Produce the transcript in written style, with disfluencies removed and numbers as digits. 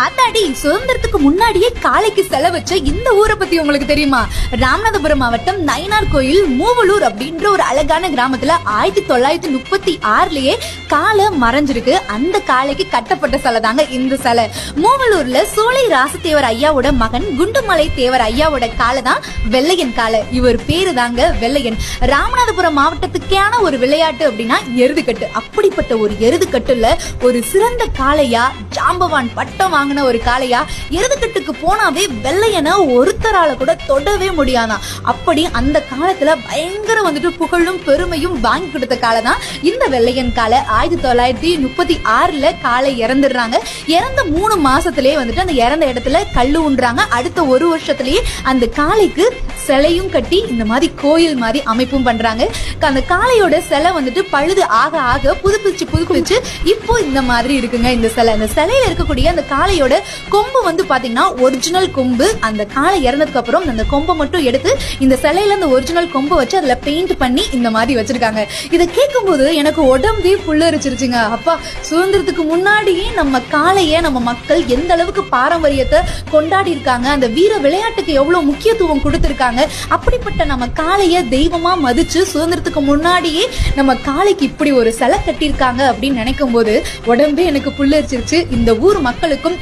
ஆத்தாடி, சுதந்திரத்துக்கு முன்னாடியே காளைக்கு செல வச்ச இந்த ஊரை பத்தி உங்களுக்கு தெரியுமா? ராமநாதபுரம் மாவட்டம் நயினார் கோயில் மூவலூர் அப்படின்ற ஒரு அழகான கிராமத்துல 1936லயே காளை மறைஞ்சிருக்கு. அந்த காளைக்கு கட்டப்பட்ட சிலை தாங்க இந்த சிலை. மூவலூர்ல சோலை ராசத்தேவர் ஐயாவோட மகன் குண்டுமலை தேவர் ஐயாவோட காளை தான் வெள்ளையன் காளை. இவர் பேரு தாங்க வெள்ளையன். ராமநாதபுரம் மாவட்டத்துக்கான ஒரு விளையாட்டு அப்படின்னா எருதுக்கட்டு. அப்படிப்பட்ட ஒரு எருதுக்கட்டுல ஒரு சிறந்த காளையா, ஜாம்பவான் பட்டம் வாங்கின ஒரு காளையா, எருதுக்கட்டுக்கு போனாவே வெள்ளையனை ஒருத்தரால கூட தொடவே முடியாதான். அப்படி அந்த காலத்துல பயங்கர புகழும் பெருமையும் வாங்கி கொடுத்த காளை தான் இந்த வெள்ளையன் காளை. 1936ல காளை இறந்துடுறாங்க. இறந்த 3 மாசத்திலேயே அந்த இறந்த இடத்துல கல்லு ஊன்றாங்க. அடுத்த 1 வருஷத்திலேயே அந்த காளைக்கு சிலையும் கட்டி இந்த மாதிரி கோயில் மாதிரி அமைப்பும் பண்றாங்க. அந்த காளையோட சிலை பழுது ஆக ஆக புதுப்பிச்சு இப்போ இந்த மாதிரி இருக்குங்க இந்த சிலை. அந்த சிலையில இருக்கக்கூடிய அந்த காளையோட கொம்பு பாத்தீங்கன்னா ஒரிஜினல் கொம்பு. அந்த காளை இறந்ததுக்கு அப்புறம் அந்த கொம்பை மட்டும் எடுத்து இந்த சிலையில அந்த ஒரிஜினல் கொம்பு வச்சு அதுல பெயிண்ட் பண்ணி இந்த மாதிரி வச்சிருக்காங்க. இதை கேட்கும் போது எனக்கு உடம்பே புல்லரிச்சிருச்சுங்க. அப்பா, சுதந்திரத்துக்கு முன்னாடியே நம்ம காளைய நம்ம மக்கள் எந்த அளவுக்கு பாரம்பரியத்தை கொண்டாடி இருக்காங்க, அந்த வீர விளையாட்டுக்கு எவ்வளவு முக்கியத்துவம் கொடுத்திருக்காங்க. அப்படிப்பட்ட நம்ம காளைய தெய்வமா மதிச்சு சுதந்திரத்துக்கு முன்னாடியே நம்ம காளைக்கு இப்படி ஒரு சிலை கட்டியிருக்காங்க அப்படின்னு நினைக்கும் போது உடம்பே எனக்கு புல்லரிச்சிருச்சு. இந்த ஊர் மக்களுக்கும்